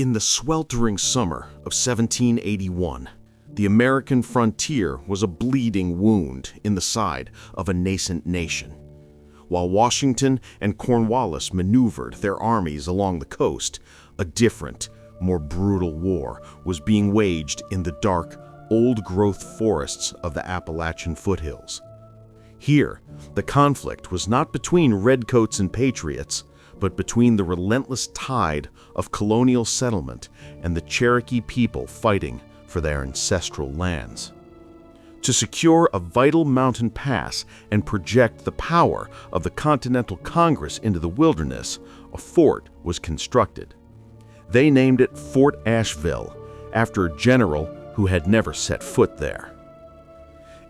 In the sweltering summer of 1781, the American frontier was a bleeding wound in the side of a nascent nation. While Washington and Cornwallis maneuvered their armies along the coast, a different, more brutal war was being waged in the dark, old-growth forests of the Appalachian foothills. Here, the conflict was not between redcoats and patriots, but between the relentless tide of colonial settlement and the Cherokee people fighting for their ancestral lands. To secure a vital mountain pass and project the power of the Continental Congress into the wilderness, a fort was constructed. They named it Fort Asheville, after a general who had never set foot there.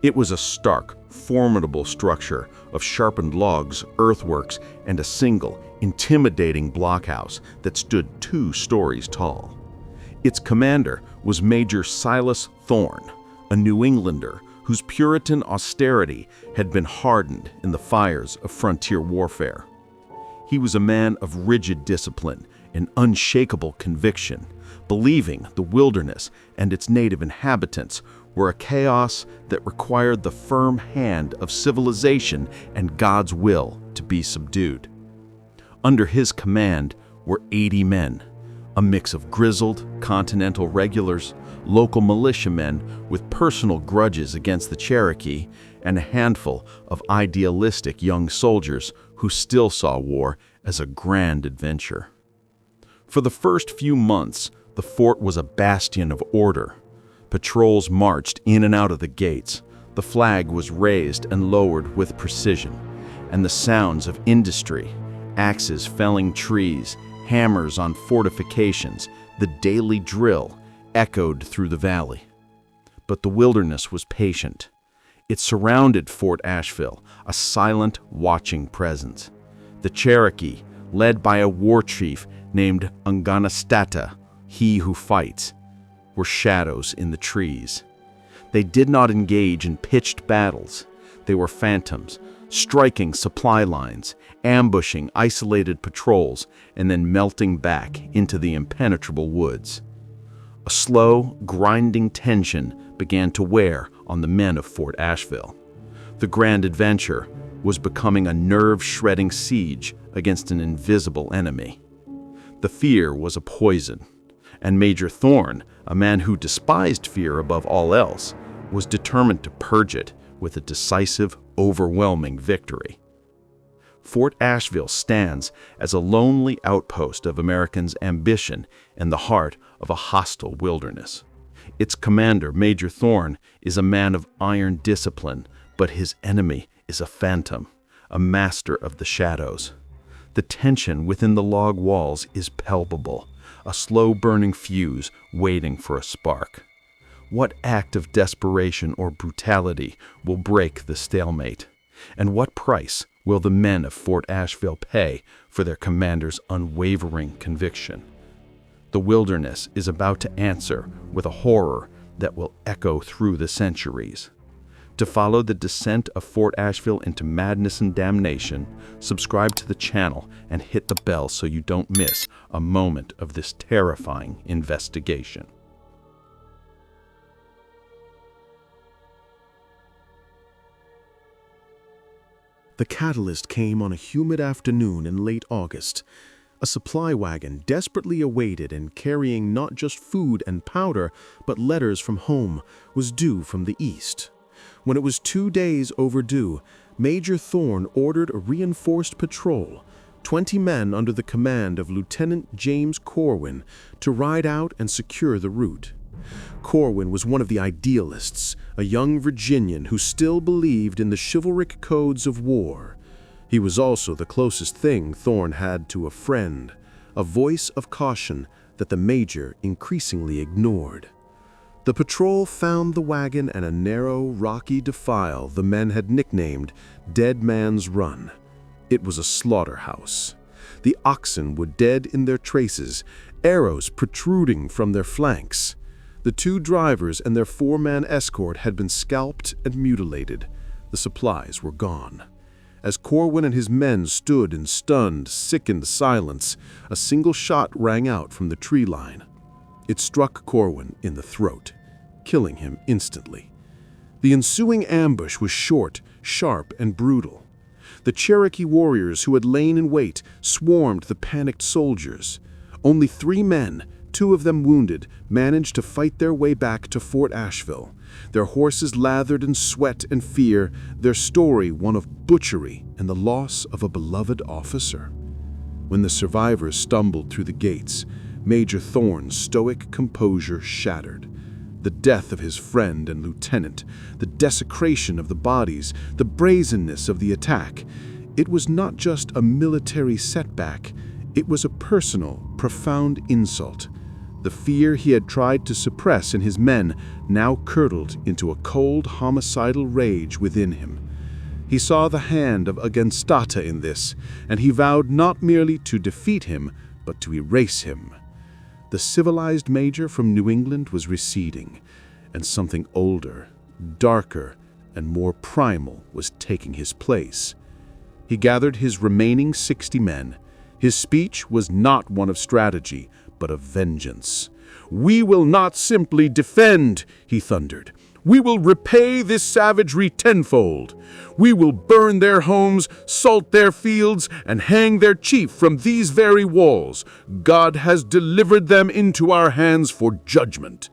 It was a stark, formidable structure of sharpened logs, earthworks, and a single, intimidating blockhouse that stood 2 stories tall. Its commander was Major Silas Thorne, a New Englander whose Puritan austerity had been hardened in the fires of frontier warfare. He was a man of rigid discipline and unshakable conviction, believing the wilderness and its native inhabitants were a chaos that required the firm hand of civilization and God's will to be subdued. Under his command were 80 men, a mix of grizzled Continental regulars, local militiamen with personal grudges against the Cherokee, and a handful of idealistic young soldiers who still saw war as a grand adventure. For the first few months, the fort was a bastion of order. Patrols marched in and out of the gates, the flag was raised and lowered with precision, and the sounds of industry, axes felling trees, hammers on fortifications, the daily drill, echoed through the valley. But the wilderness was patient. It surrounded Fort Asheville, a silent, watching presence. The Cherokee, led by a war chief named Unganastata, he who fights, were shadows in the trees. They did not engage in pitched battles. They were phantoms, striking supply lines, ambushing isolated patrols, and then melting back into the impenetrable woods. A slow, grinding tension began to wear on the men of Fort Asheville. The grand adventure was becoming a nerve-shredding siege against an invisible enemy. The fear was a poison, and Major Thorne, a man who despised fear above all else, was determined to purge it with a decisive, overwhelming victory. Fort Asheville stands as a lonely outpost of Americans' ambition in the heart of a hostile wilderness. Its commander, Major Thorne, is a man of iron discipline, but his enemy is a phantom, a master of the shadows. The tension within the log walls is palpable, a slow-burning fuse waiting for a spark. What act of desperation or brutality will break the stalemate? And what price will the men of Fort Asheville pay for their commander's unwavering conviction? The wilderness is about to answer with a horror that will echo through the centuries. To follow the descent of Fort Asheville into madness and damnation, subscribe to the channel and hit the bell so you don't miss a moment of this terrifying investigation. The catalyst came on a humid afternoon in late August. A supply wagon desperately awaited and carrying not just food and powder, but letters from home, was due from the east. When it was 2 days overdue, Major Thorne ordered a reinforced patrol, 20 men under the command of Lieutenant James Corwin, to ride out and secure the route. Corwin was one of the idealists, a young Virginian who still believed in the chivalric codes of war. He was also the closest thing Thorne had to a friend, a voice of caution that the major increasingly ignored. The patrol found the wagon in a narrow, rocky defile the men had nicknamed Dead Man's Run. It was a slaughterhouse. The oxen were dead in their traces, arrows protruding from their flanks. The 2 drivers and their 4-man escort had been scalped and mutilated. The supplies were gone. As Corwin and his men stood in stunned, sickened silence, a single shot rang out from the tree line. It struck Corwin in the throat, killing him instantly. The ensuing ambush was short, sharp, and brutal. The Cherokee warriors who had lain in wait swarmed the panicked soldiers. Only 3 men, 2 of them wounded, managed to fight their way back to Fort Asheville, their horses lathered in sweat and fear, their story one of butchery and the loss of a beloved officer. When the survivors stumbled through the gates, Major Thorne's stoic composure shattered. The death of his friend and lieutenant, the desecration of the bodies, the brazenness of the attack. It was not just a military setback, it was a personal, profound insult. The fear he had tried to suppress in his men now curdled into a cold, homicidal rage within him. He saw the hand of Agenstata in this, and he vowed not merely to defeat him, but to erase him. The civilized major from New England was receding, and something older, darker, and more primal was taking his place. He gathered his remaining 60 men. His speech was not one of strategy, but of vengeance. "We will not simply defend," he thundered. "We will repay this savagery tenfold. We will burn their homes, salt their fields, and hang their chief from these very walls. God has delivered them into our hands for judgment."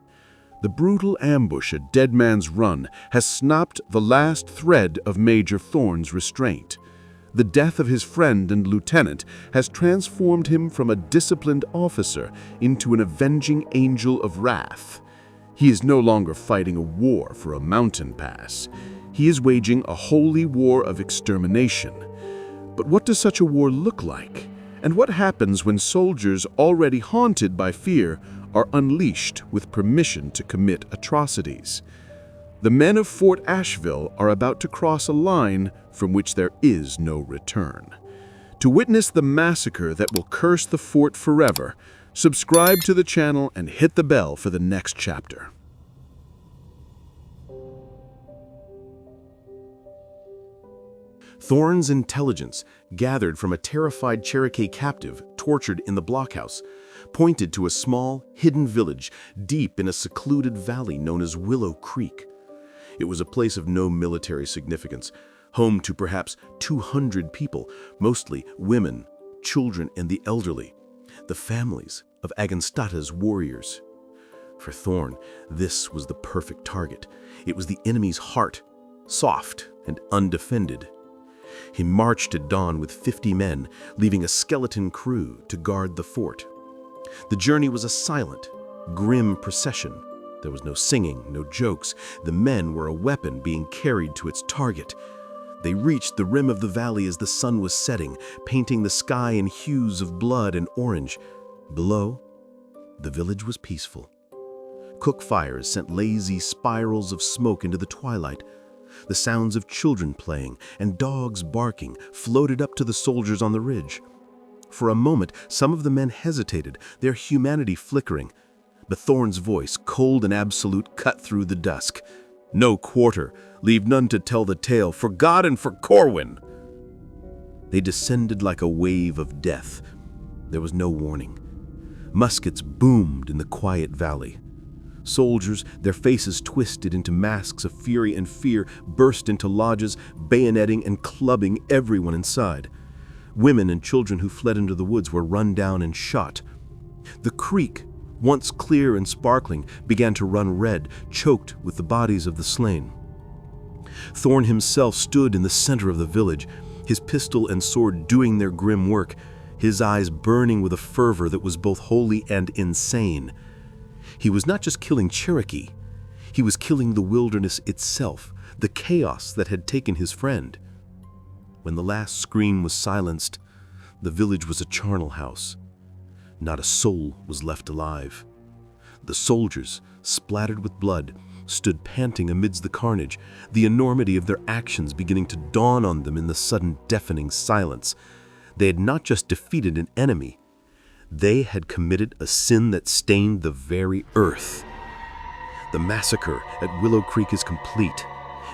The brutal ambush at Dead Man's Run has snapped the last thread of Major Thorne's restraint. The death of his friend and lieutenant has transformed him from a disciplined officer into an avenging angel of wrath. He is no longer fighting a war for a mountain pass. He is waging a holy war of extermination. But what does such a war look like? And what happens when soldiers already haunted by fear are unleashed with permission to commit atrocities? The men of Fort Asheville are about to cross a line from which there is no return. To witness the massacre that will curse the fort forever, subscribe to the channel and hit the bell for the next chapter. Thorne's intelligence, gathered from a terrified Cherokee captive tortured in the blockhouse, pointed to a small, hidden village deep in a secluded valley known as Willow Creek. It was a place of no military significance, home to perhaps 200 people, mostly women, children, and the elderly, the families of Agenstata's warriors. For Thorne, this was the perfect target. It was the enemy's heart, soft and undefended. He marched at dawn with 50 men, leaving a skeleton crew to guard the fort. The journey was a silent, grim procession. There was no singing, no jokes. The men were a weapon being carried to its target. They reached the rim of the valley as the sun was setting, painting the sky in hues of blood and orange. Below, the village was peaceful. Cook fires sent lazy spirals of smoke into the twilight. The sounds of children playing and dogs barking floated up to the soldiers on the ridge. For a moment, some of the men hesitated, their humanity flickering. But Thorne's voice, cold and absolute, cut through the dusk. "No quarter. Leave none to tell the tale. For God and for Corwin!" They descended like a wave of death. There was no warning. Muskets boomed in the quiet valley. Soldiers, their faces twisted into masks of fury and fear, burst into lodges, bayoneting and clubbing everyone inside. Women and children who fled into the woods were run down and shot. The creek, once clear and sparkling, began to run red, choked with the bodies of the slain. Thorne himself stood in the center of the village, his pistol and sword doing their grim work, his eyes burning with a fervor that was both holy and insane. He was not just killing Cherokee, he was killing the wilderness itself, the chaos that had taken his friend. When the last scream was silenced, the village was a charnel house. Not a soul was left alive. The soldiers, splattered with blood, stood panting amidst the carnage, the enormity of their actions beginning to dawn on them in the sudden deafening silence. They had not just defeated an enemy, they had committed a sin that stained the very earth. The massacre at Willow Creek is complete.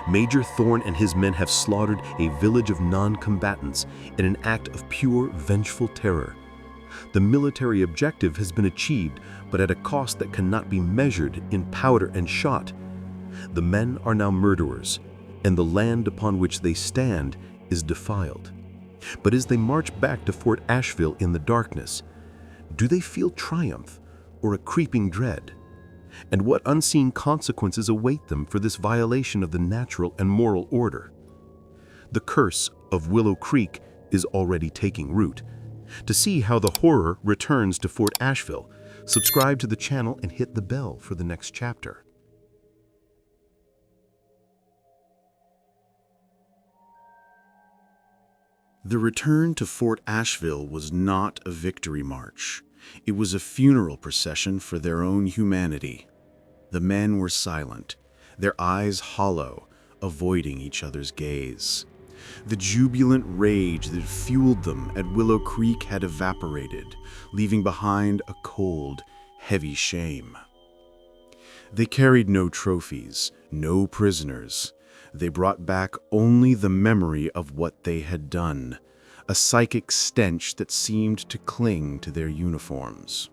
Major Thorne and his men have slaughtered a village of non-combatants in an act of pure vengeful terror. The military objective has been achieved, but at a cost that cannot be measured in powder and shot. The men are now murderers, and the land upon which they stand is defiled. But as they march back to Fort Asheville in the darkness, do they feel triumph or a creeping dread? And what unseen consequences await them for this violation of the natural and moral order? The curse of Willow Creek is already taking root. To see how the horror returns to Fort Asheville, subscribe to the channel and hit the bell for the next chapter. The return to Fort Asheville was not a victory march. It was a funeral procession for their own humanity. The men were silent, their eyes hollow, avoiding each other's gaze. The jubilant rage that fueled them at Willow Creek had evaporated, leaving behind a cold, heavy shame. They carried no trophies, no prisoners. They brought back only the memory of what they had done, a psychic stench that seemed to cling to their uniforms.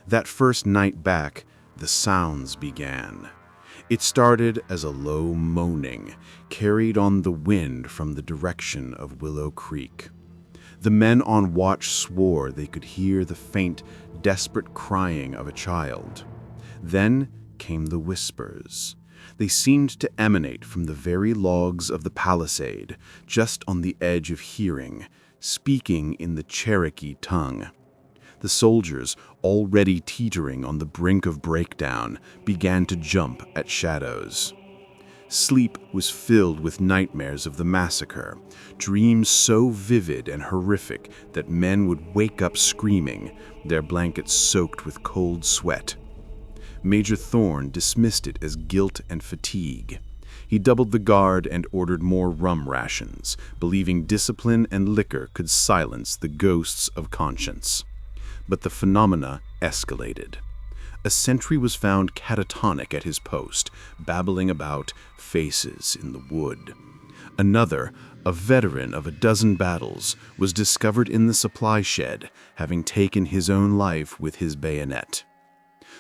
That first night back, the sounds began. It started as a low moaning, carried on the wind from the direction of Willow Creek. The men on watch swore they could hear the faint, desperate crying of a child. Then came the whispers. They seemed to emanate from the very logs of the palisade, just on the edge of hearing, speaking in the Cherokee tongue. The soldiers, already teetering on the brink of breakdown, began to jump at shadows. Sleep was filled with nightmares of the massacre, dreams so vivid and horrific that men would wake up screaming, their blankets soaked with cold sweat. Major Thorne dismissed it as guilt and fatigue. He doubled the guard and ordered more rum rations, believing discipline and liquor could silence the ghosts of conscience. But the phenomena escalated. A sentry was found catatonic at his post, babbling about faces in the wood. Another, a veteran of a dozen battles, was discovered in the supply shed, having taken his own life with his bayonet.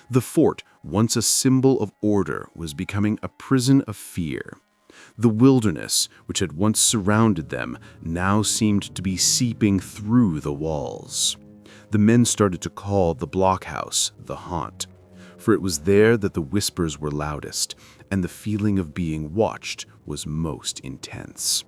The fort, once a symbol of order, was becoming a prison of fear. The wilderness, which had once surrounded them, now seemed to be seeping through the walls. The men started to call the blockhouse the haunt, for it was there that the whispers were loudest, and the feeling of being watched was most intense.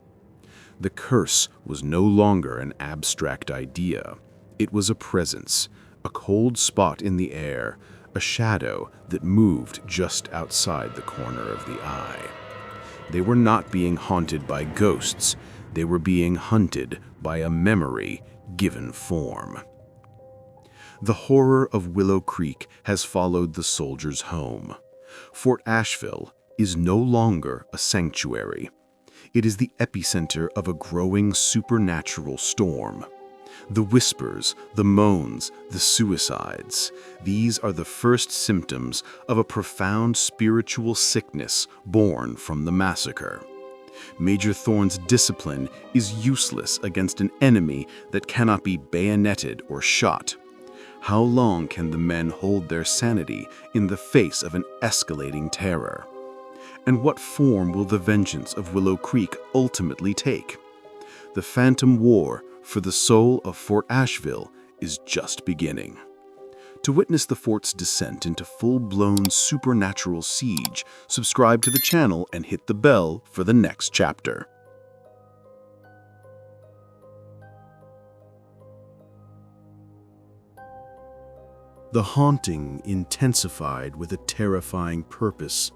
The curse was no longer an abstract idea. It was a presence, a cold spot in the air, a shadow that moved just outside the corner of the eye. They were not being haunted by ghosts. They were being hunted by a memory given form. The horror of Willow Creek has followed the soldiers home. Fort Asheville is no longer a sanctuary. It is the epicenter of a growing supernatural storm. The whispers, the moans, the suicides, these are the first symptoms of a profound spiritual sickness born from the massacre. Major Thorne's discipline is useless against an enemy that cannot be bayoneted or shot. How long can the men hold their sanity in the face of an escalating terror? And what form will the vengeance of Willow Creek ultimately take? The phantom war for the soul of Fort Asheville is just beginning. To witness the fort's descent into full-blown supernatural siege, subscribe to the channel and hit the bell for the next chapter. The haunting intensified with a terrifying purpose.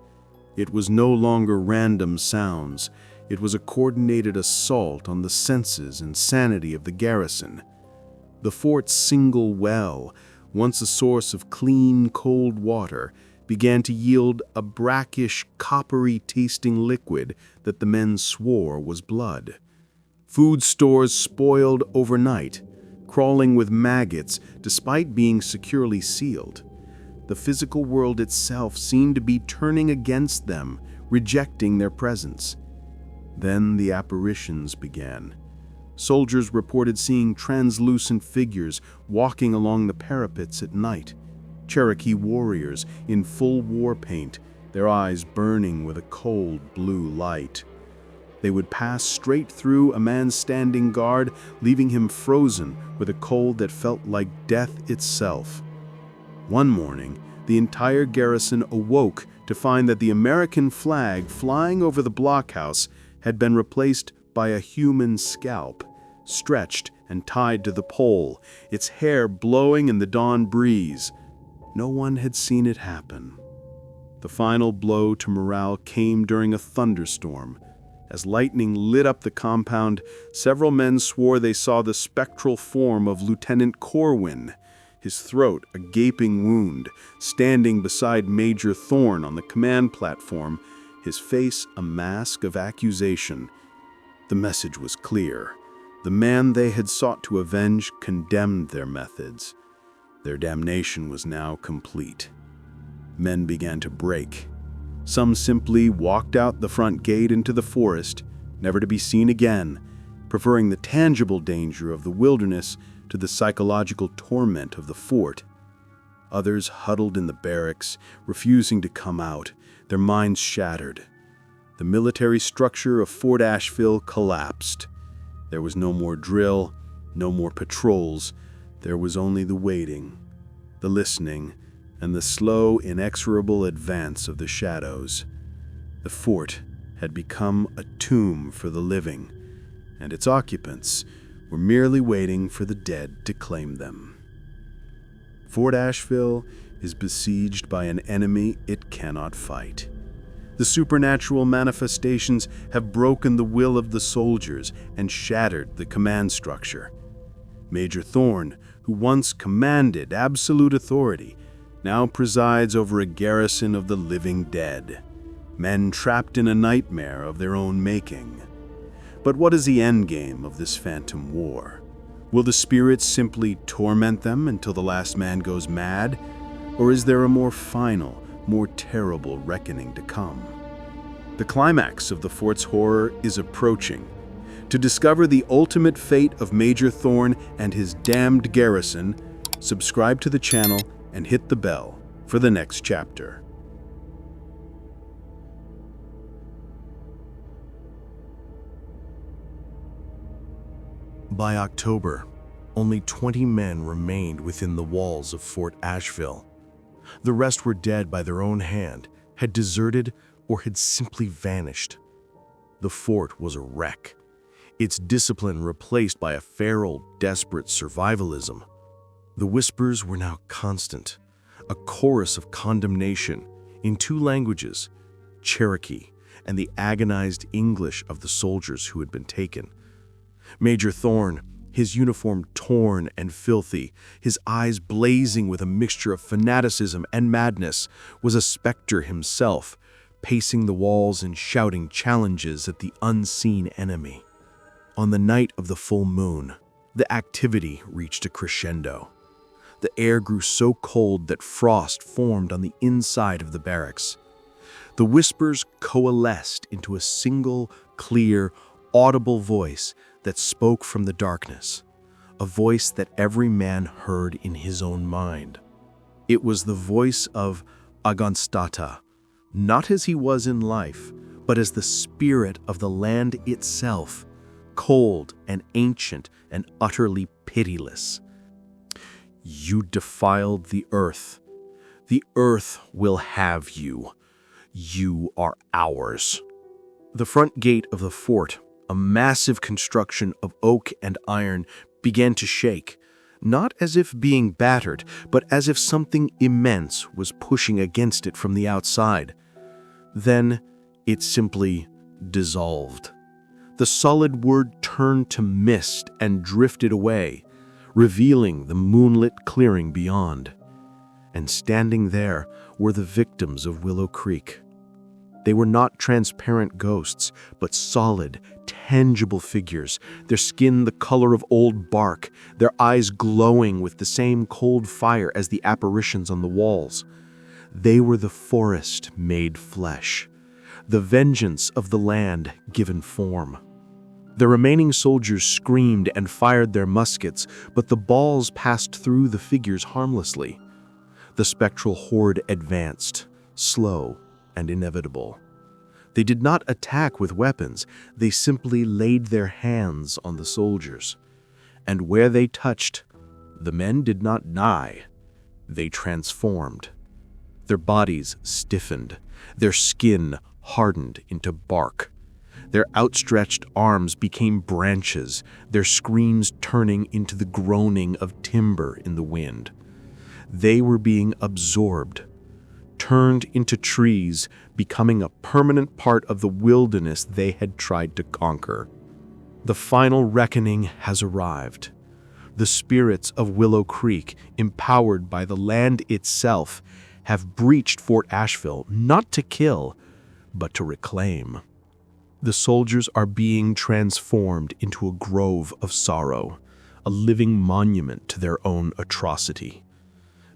It was no longer random sounds. It was a coordinated assault on the senses and sanity of the garrison. The fort's single well, once a source of clean, cold water, began to yield a brackish, coppery-tasting liquid that the men swore was blood. Food stores spoiled overnight, crawling with maggots despite being securely sealed. The physical world itself seemed to be turning against them, rejecting their presence. Then the apparitions began. Soldiers reported seeing translucent figures walking along the parapets at night. Cherokee warriors in full war paint, their eyes burning with a cold blue light. They would pass straight through a man standing guard, leaving him frozen with a cold that felt like death itself. One morning, the entire garrison awoke to find that the American flag flying over the blockhouse had been replaced by a human scalp, stretched and tied to the pole, its hair blowing in the dawn breeze. No one had seen it happen. The final blow to morale came during a thunderstorm. As lightning lit up the compound, several men swore they saw the spectral form of Lieutenant Corwin, his throat a gaping wound, standing beside Major Thorne on the command platform, his face a mask of accusation. The message was clear. The man they had sought to avenge condemned their methods. Their damnation was now complete. Men began to break. Some simply walked out the front gate into the forest, never to be seen again, preferring the tangible danger of the wilderness to the psychological torment of the fort. Others huddled in the barracks, refusing to come out, their minds shattered. The military structure of Fort Asheville collapsed. There was no more drill, no more patrols. There was only the waiting, the listening, and the slow, inexorable advance of the shadows. The fort had become a tomb for the living, and its occupants were merely waiting for the dead to claim them. Fort Asheville is besieged by an enemy it cannot fight. The supernatural manifestations have broken the will of the soldiers and shattered the command structure. Major Thorne, who once commanded absolute authority, now presides over a garrison of the living dead, men trapped in a nightmare of their own making. But what is the endgame of this phantom war? Will the spirits simply torment them until the last man goes mad? Or is there a more final, more terrible reckoning to come? The climax of the fort's horror is approaching. To discover the ultimate fate of Major Thorne and his damned garrison, subscribe to the channel and hit the bell for the next chapter. By October, only 20 men remained within the walls of Fort Asheville. The rest were dead by their own hand, had deserted, or had simply vanished. The fort was a wreck, its discipline replaced by a feral, desperate survivalism. The whispers were now constant, a chorus of condemnation in two languages, Cherokee and the agonized English of the soldiers who had been taken. Major Thorne, his uniform torn and filthy, his eyes blazing with a mixture of fanaticism and madness, was a specter himself, pacing the walls and shouting challenges at the unseen enemy. On the night of the full moon, the activity reached a crescendo. The air grew so cold that frost formed on the inside of the barracks. The whispers coalesced into a single, clear, audible voice that spoke from the darkness, a voice that every man heard in his own mind. It was the voice of Agonstata, not as he was in life, but as the spirit of the land itself, cold and ancient and utterly pitiless. You defiled the earth. The earth will have you. You are ours. The front gate of the fort, a massive construction of oak and iron, began to shake, not as if being battered, but as if something immense was pushing against it from the outside. Then it simply dissolved. The solid word turned to mist and drifted away, revealing the moonlit clearing beyond. And standing there were the victims of Willow Creek. They were not transparent ghosts, but solid, tangible figures, their skin the color of old bark, their eyes glowing with the same cold fire as the apparitions on the walls. They were the forest made flesh, the vengeance of the land given form. The remaining soldiers screamed and fired their muskets, but the balls passed through the figures harmlessly. The spectral horde advanced, slow and inevitable. They did not attack with weapons, they simply laid their hands on the soldiers. And where they touched, the men did not die, they transformed. Their bodies stiffened, their skin hardened into bark. Their outstretched arms became branches, their screams turning into the groaning of timber in the wind. They were being absorbed, turned into trees, becoming a permanent part of the wilderness they had tried to conquer. The final reckoning has arrived. The spirits of Willow Creek, empowered by the land itself, have breached Fort Asheville not to kill, but to reclaim. The soldiers are being transformed into a grove of sorrow, a living monument to their own atrocity.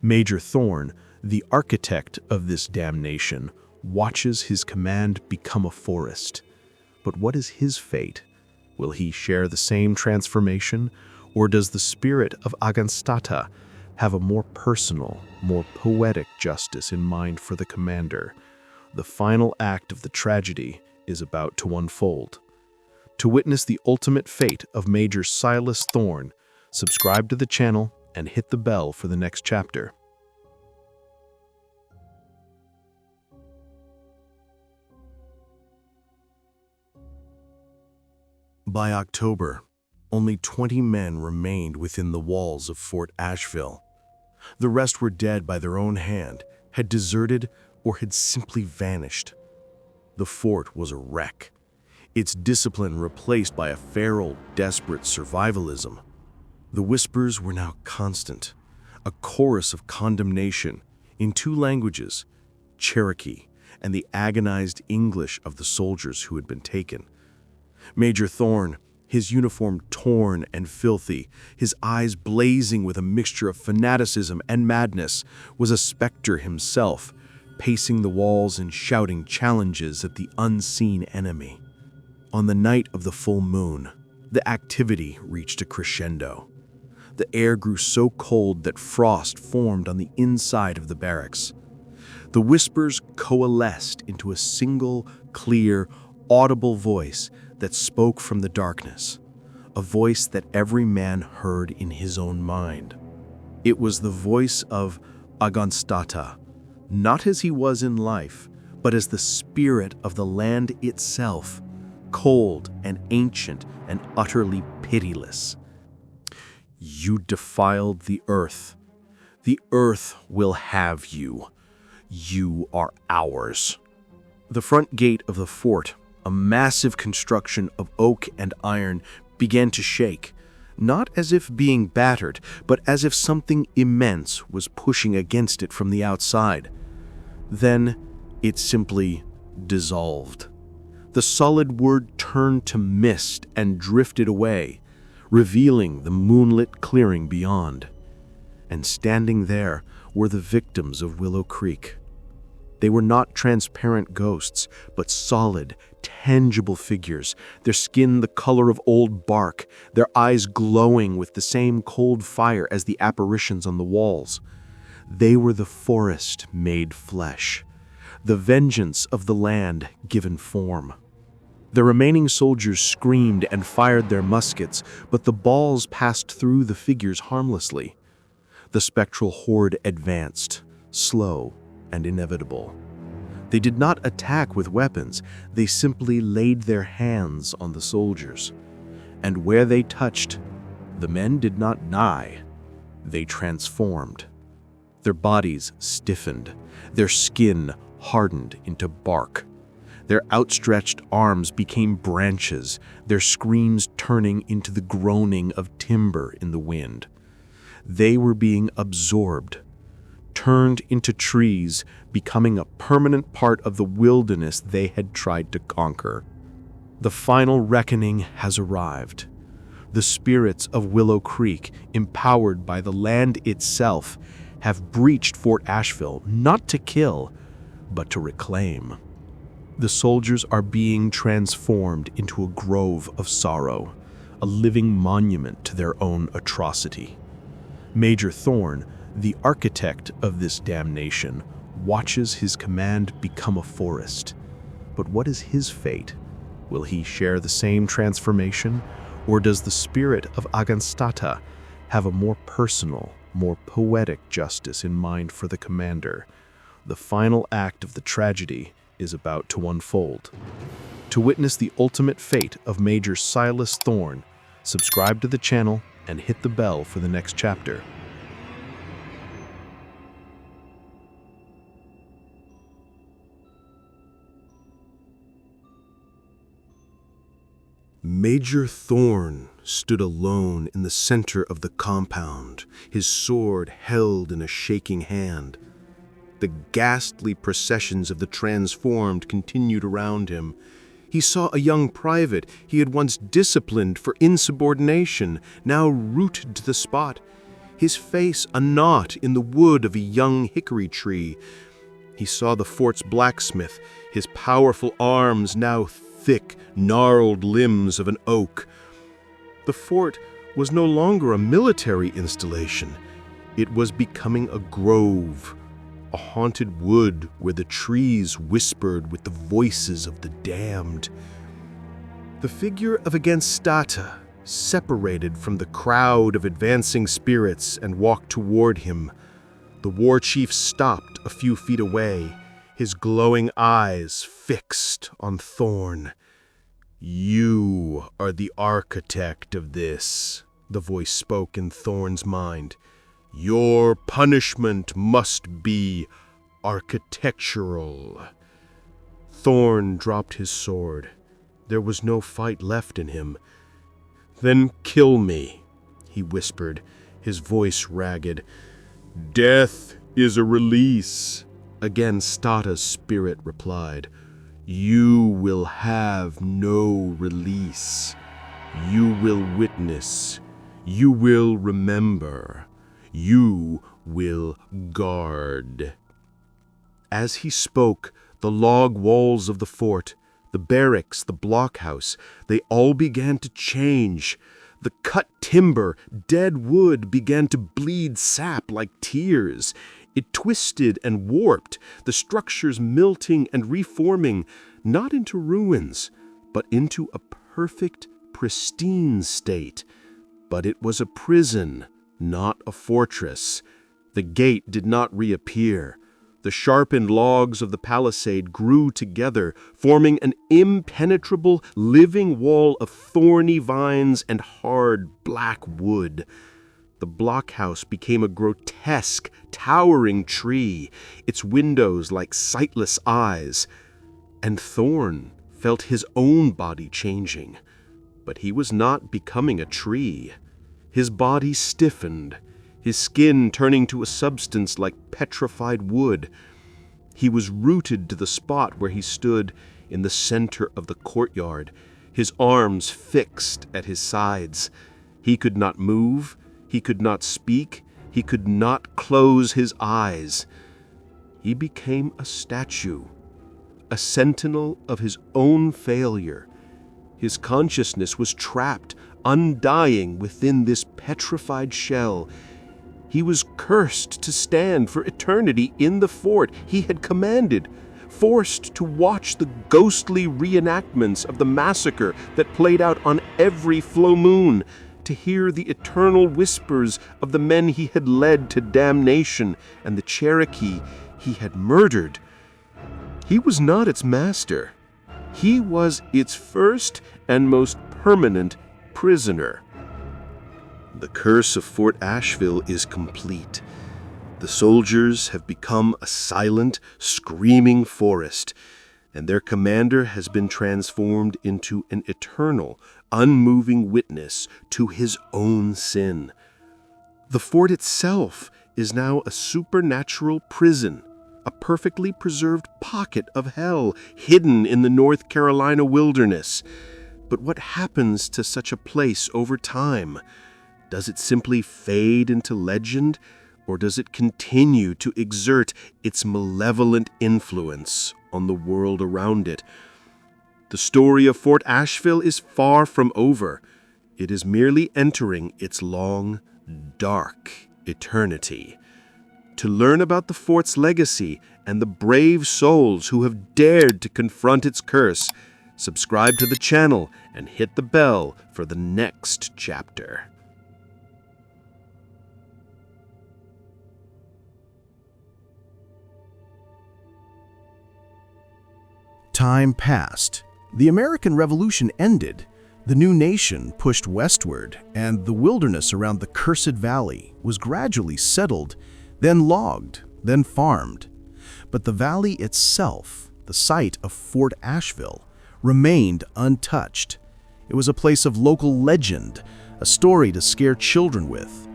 Major Thorne, the architect of this damnation, watches his command become a forest. But what is his fate? Will he share the same transformation, or does the spirit of Aganstata have a more personal, more poetic justice in mind for the commander? The final act of the tragedy is about to unfold. To witness the ultimate fate of Major Silas Thorne, subscribe to the channel and hit the bell for the next chapter. By October, only 20 men remained within the walls of Fort Asheville. The rest were dead by their own hand, had deserted, or had simply vanished. The fort was a wreck, its discipline replaced by a feral, desperate survivalism. The whispers were now constant, a chorus of condemnation in two languages, Cherokee and the agonized English of the soldiers who had been taken. Major Thorne, his uniform torn and filthy, his eyes blazing with a mixture of fanaticism and madness, was a specter himself, pacing the walls and shouting challenges at the unseen enemy. On the night of the full moon, the activity reached a crescendo. The air grew so cold that frost formed on the inside of the barracks. The whispers coalesced into a single, clear, audible voice that spoke from the darkness, a voice that every man heard in his own mind. It was the voice of Aganstata, not as he was in life, but as the spirit of the land itself, cold and ancient and utterly pitiless. You defiled the earth. The earth will have you. You are ours. The front gate of the fort, a massive construction of oak and iron, began to shake, not as if being battered, but as if something immense was pushing against it from the outside. Then it simply dissolved. The solid word turned to mist and drifted away, revealing the moonlit clearing beyond. And standing there were the victims of Willow Creek. They were not transparent ghosts, but solid, tangible figures, their skin the color of old bark, their eyes glowing with the same cold fire as the apparitions on the walls. They were the forest made flesh, the vengeance of the land given form. The remaining soldiers screamed and fired their muskets, but the balls passed through the figures harmlessly. The spectral horde advanced, slow and inevitable. They did not attack with weapons, they simply laid their hands on the soldiers. And where they touched, the men did not die, they transformed. Their bodies stiffened, their skin hardened into bark. Their outstretched arms became branches, their screams turning into the groaning of timber in the wind. They were being absorbed, turned into trees, becoming a permanent part of the wilderness they had tried to conquer. The final reckoning has arrived. The spirits of Willow Creek, empowered by the land itself, have breached Fort Asheville not to kill, but to reclaim. The soldiers are being transformed into a grove of sorrow, a living monument to their own atrocity. Major Thorne, the architect of this damnation, watches his command become a forest. But what is his fate? Will he share the same transformation, or does the spirit of Aganstata have a more personal, more poetic justice in mind for the commander? The final act of the tragedy is about to unfold. To witness the ultimate fate of Major Silas Thorne, subscribe to the channel and hit the bell for the next chapter. Major Thorne stood alone in the center of the compound, his sword held in a shaking hand. The ghastly processions of the transformed continued around him. He saw a young private he had once disciplined for insubordination, now rooted to the spot, his face a knot in the wood of a young hickory tree. He saw the fort's blacksmith, his powerful arms now thick, gnarled limbs of an oak. The fort was no longer a military installation. It was becoming a grove, a haunted wood where the trees whispered with the voices of the damned. The figure of Aganstata separated from the crowd of advancing spirits and walked toward him. The war chief stopped a few feet away, his glowing eyes fixed on Thorne. "You are the architect of this," the voice spoke in Thorne's mind. "Your punishment must be architectural." Thorne dropped his sword. There was no fight left in him. "Then kill me," he whispered, his voice ragged. "Death is a release." Aganstata's spirit replied, "You will have no release. You will witness. You will remember. You will guard." As he spoke, the log walls of the fort, the barracks, the blockhouse, they all began to change. The cut timber, dead wood began to bleed sap like tears. It twisted and warped, the structures melting and reforming, not into ruins, but into a perfect, pristine state. But it was a prison, not a fortress. The gate did not reappear. The sharpened logs of the palisade grew together, forming an impenetrable, living wall of thorny vines and hard, black wood. The blockhouse became a grotesque, towering tree, its windows like sightless eyes. And Thorne felt his own body changing. But he was not becoming a tree. His body stiffened, his skin turning to a substance like petrified wood. He was rooted to the spot where he stood in the center of the courtyard, his arms fixed at his sides. He could not move. He could not speak. He could not close his eyes. He became a statue, a sentinel of his own failure. His consciousness was trapped, undying within this petrified shell. He was cursed to stand for eternity in the fort he had commanded, forced to watch the ghostly reenactments of the massacre that played out on every full moon, to hear the eternal whispers of the men he had led to damnation and the Cherokee he had murdered. He was not its master. He was its first and most permanent prisoner. The curse of Fort Asheville is complete. The soldiers have become a silent, screaming forest, and their commander has been transformed into an eternal, unmoving witness to his own sin. The fort itself is now a supernatural prison, a perfectly preserved pocket of hell hidden in the North Carolina wilderness. But what happens to such a place over time? Does it simply fade into legend, or does it continue to exert its malevolent influence on the world around it? The story of Fort Asheville is far from over. It is merely entering its long, dark eternity. To learn about the fort's legacy and the brave souls who have dared to confront its curse, subscribe to the channel and hit the bell for the next chapter. Time passed. The American Revolution ended. The new nation pushed westward, and the wilderness around the Cursed Valley was gradually settled, then logged, then farmed. But the valley itself, the site of Fort Asheville, remained untouched. It was a place of local legend, a story to scare children with.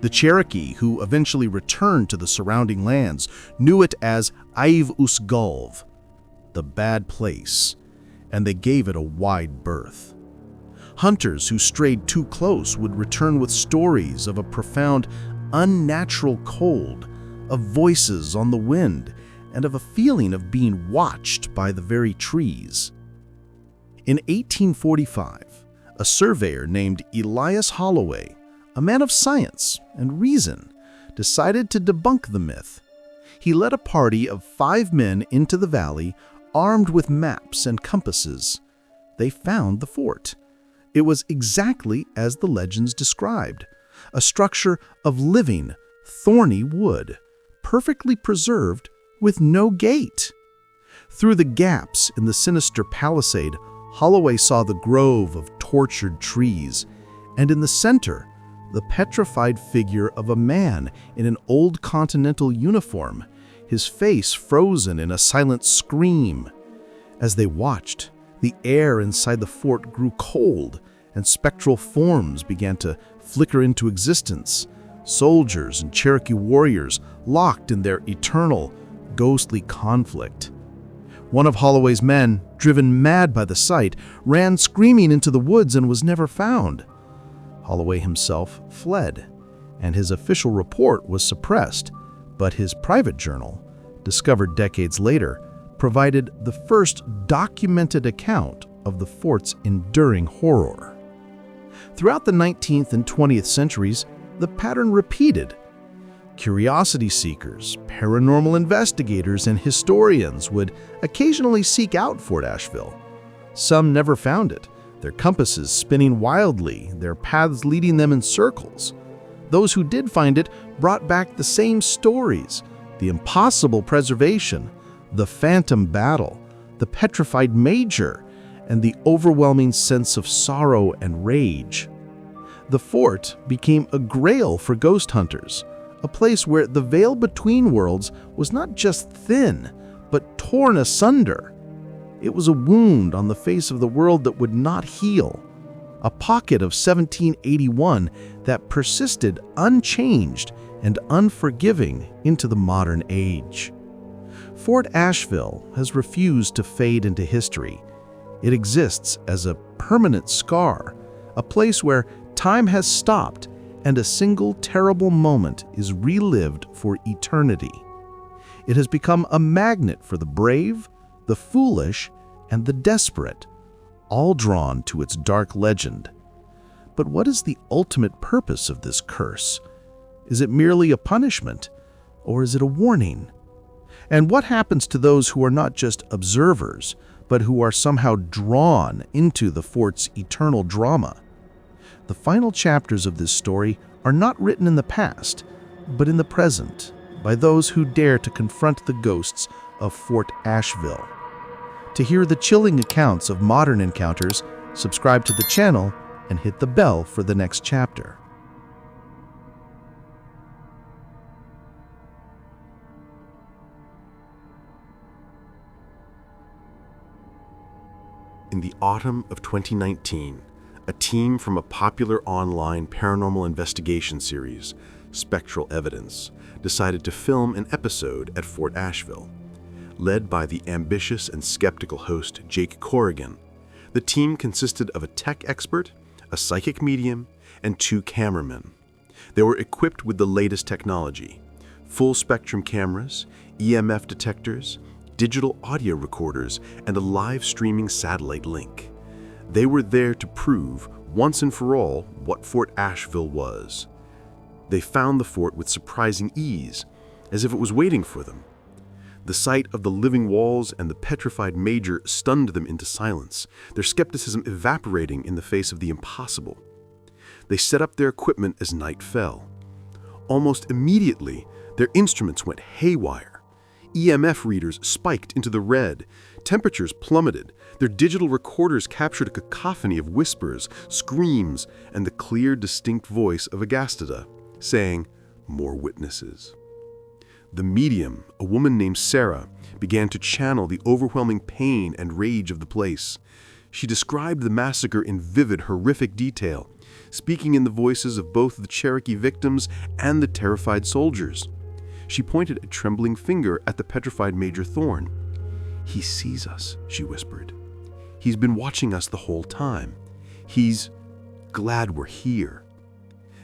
The Cherokee, who eventually returned to the surrounding lands, knew it as Aiv Us Gulv, the bad place, and they gave it a wide berth. Hunters who strayed too close would return with stories of a profound, unnatural cold, of voices on the wind, and of a feeling of being watched by the very trees. In 1845, a surveyor named Elias Holloway, a man of science and reason, decided to debunk the myth. He led a party of 5 men into the valley, armed with maps and compasses. They found the fort. It was exactly as the legends described, a structure of living, thorny wood, perfectly preserved with no gate. Through the gaps in the sinister palisade, Holloway saw the grove of tortured trees, and in the center, the petrified figure of a man in an old continental uniform, his face frozen in a silent scream. As they watched, the air inside the fort grew cold, and spectral forms began to flicker into existence. Soldiers and Cherokee warriors locked in their eternal, ghostly conflict. One of Holloway's men, driven mad by the sight, ran screaming into the woods and was never found. Holloway himself fled, and his official report was suppressed, but his private journal, discovered decades later, provided the first documented account of the fort's enduring horror. Throughout the 19th and 20th centuries, the pattern repeated. Curiosity seekers, paranormal investigators, and historians would occasionally seek out Fort Asheville. Some never found it, their compasses spinning wildly, their paths leading them in circles. Those who did find it brought back the same stories: the impossible preservation, the phantom battle, the petrified major, and the overwhelming sense of sorrow and rage. The fort became a grail for ghost hunters, a place where the veil between worlds was not just thin, but torn asunder. It was a wound on the face of the world that would not heal, a pocket of 1781 that persisted unchanged and unforgiving into the modern age. Fort Asheville has refused to fade into history. It exists as a permanent scar, a place where time has stopped and a single terrible moment is relived for eternity. It has become a magnet for the brave, the foolish, and the desperate, all drawn to its dark legend. But what is the ultimate purpose of this curse? Is it merely a punishment, or is it a warning? And what happens to those who are not just observers, but who are somehow drawn into the fort's eternal drama? The final chapters of this story are not written in the past, but in the present, by those who dare to confront the ghosts of Fort Asheville. To hear the chilling accounts of modern encounters, subscribe to the channel and hit the bell for the next chapter. In the autumn of 2019, a team from a popular online paranormal investigation series Spectral Evidence decided to film an episode at Fort Asheville. Led by the ambitious and skeptical host Jake Corrigan, the team consisted of a tech expert, a psychic medium, and 2 cameramen. They were equipped with the latest technology: full-spectrum cameras, EMF detectors, digital audio recorders, and a live streaming satellite link. They were there to prove, once and for all, what Fort Asheville was. They found the fort with surprising ease, as if it was waiting for them. The sight of the living walls and the petrified major stunned them into silence, their skepticism evaporating in the face of the impossible. They set up their equipment as night fell. Almost immediately, their instruments went haywire. EMF readers spiked into the red, temperatures plummeted, their digital recorders captured a cacophony of whispers, screams, and the clear, distinct voice of Agastida, saying, "More witnesses." The medium, a woman named Sarah, began to channel the overwhelming pain and rage of the place. She described the massacre in vivid, horrific detail, speaking in the voices of both the Cherokee victims and the terrified soldiers. She pointed a trembling finger at the petrified Major Thorne. "He sees us," she whispered. "He's been watching us the whole time. He's glad we're here."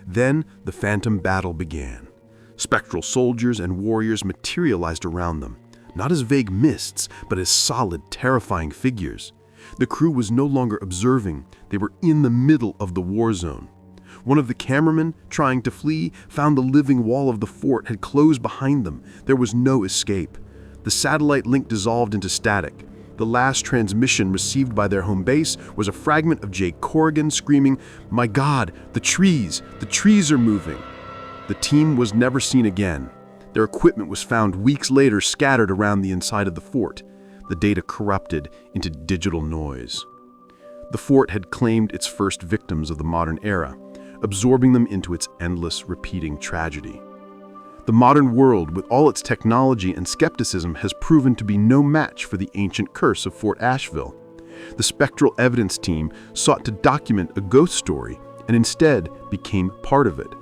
Then the phantom battle began. Spectral soldiers and warriors materialized around them, not as vague mists, but as solid, terrifying figures. The crew was no longer observing, they were in the middle of the war zone. One of the cameramen, trying to flee, found the living wall of the fort had closed behind them. There was no escape. The satellite link dissolved into static. The last transmission received by their home base was a fragment of Jake Corrigan screaming, "My God, the trees are moving." The team was never seen again. Their equipment was found weeks later scattered around the inside of the fort, the data corrupted into digital noise. The fort had claimed its first victims of the modern era, absorbing them into its endless, repeating tragedy. The modern world, with all its technology and skepticism, has proven to be no match for the ancient curse of Fort Asheville. The Spectral Evidence team sought to document a ghost story and instead became part of it.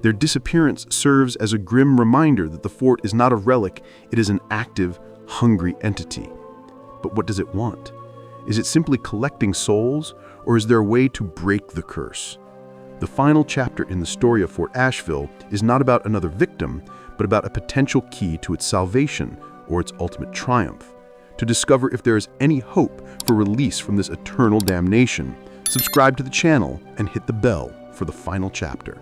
Their disappearance serves as a grim reminder that the fort is not a relic, it is an active, hungry entity. But what does it want? Is it simply collecting souls, or is there a way to break the curse? The final chapter in the story of Fort Asheville is not about another victim, but about a potential key to its salvation or its ultimate triumph. To discover if there is any hope for release from this eternal damnation, subscribe to the channel and hit the bell for the final chapter.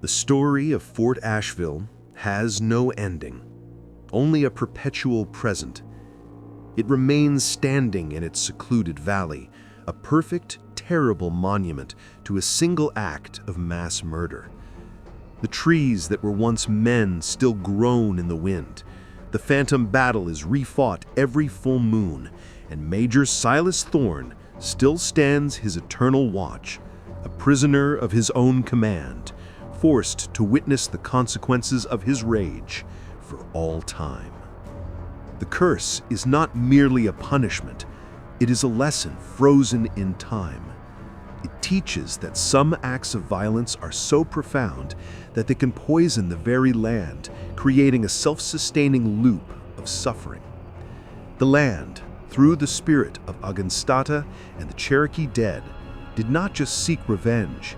The story of Fort Asheville has no ending, only a perpetual present. It remains standing in its secluded valley, a perfect, terrible monument to a single act of mass murder. The trees that were once men still groan in the wind. The phantom battle is refought every full moon, and Major Silas Thorne still stands his eternal watch, a prisoner of his own command, forced to witness the consequences of his rage for all time. The curse is not merely a punishment, it is a lesson frozen in time. It teaches that some acts of violence are so profound that they can poison the very land, creating a self-sustaining loop of suffering. The land, through the spirit of Agastida and the Cherokee dead, did not just seek revenge.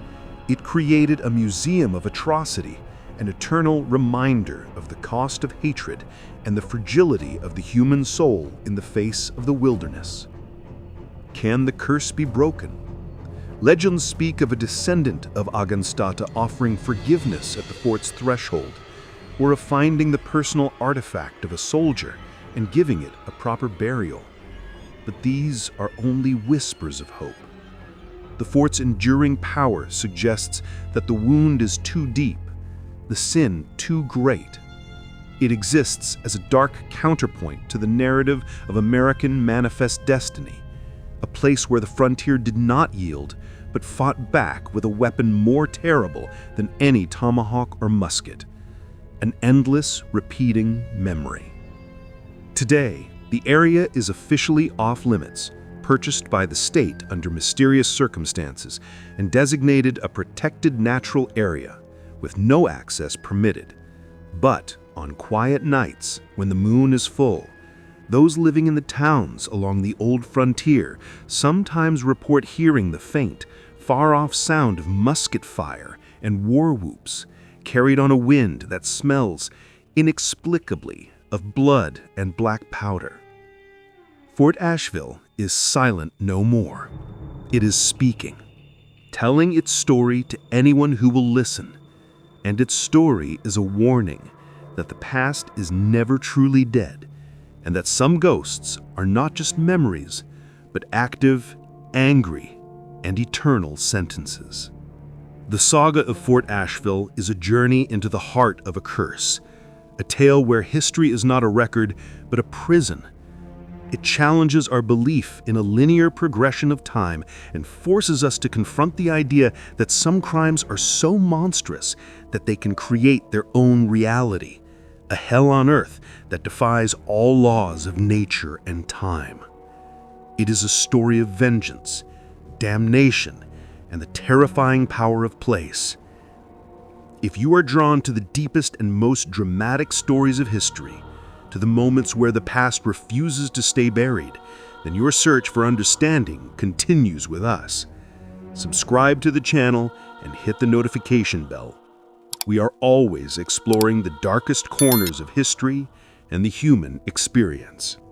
It created a museum of atrocity, an eternal reminder of the cost of hatred and the fragility of the human soul in the face of the wilderness. Can the curse be broken? Legends speak of a descendant of Agastida offering forgiveness at the fort's threshold, or of finding the personal artifact of a soldier and giving it a proper burial. But these are only whispers of hope. The fort's enduring power suggests that the wound is too deep, the sin too great. It exists as a dark counterpoint to the narrative of American manifest destiny, a place where the frontier did not yield, but fought back with a weapon more terrible than any tomahawk or musket, an endless, repeating memory. Today, The area is officially off-limits, purchased by the state under mysterious circumstances, and designated a protected natural area, with no access permitted. But on quiet nights, when the moon is full, those living in the towns along the old frontier sometimes report hearing the faint, far-off sound of musket fire and war whoops, carried on a wind that smells inexplicably of blood and black powder. Fort Asheville is silent no more. It is speaking, telling its story to anyone who will listen, and its story is a warning that the past is never truly dead, and that some ghosts are not just memories, but active, angry, and eternal sentences. The saga of Fort Asheville is a journey into the heart of a curse, a tale where history is not a record, but a prison. It challenges our belief in a linear progression of time and forces us to confront the idea that some crimes are so monstrous that they can create their own reality, a hell on earth that defies all laws of nature and time. It is a story of vengeance, damnation, and the terrifying power of place. If you are drawn to the deepest and most dramatic stories of history, to the moments where the past refuses to stay buried, then your search for understanding continues with us. Subscribe to the channel and hit the notification bell. We are always exploring the darkest corners of history and the human experience.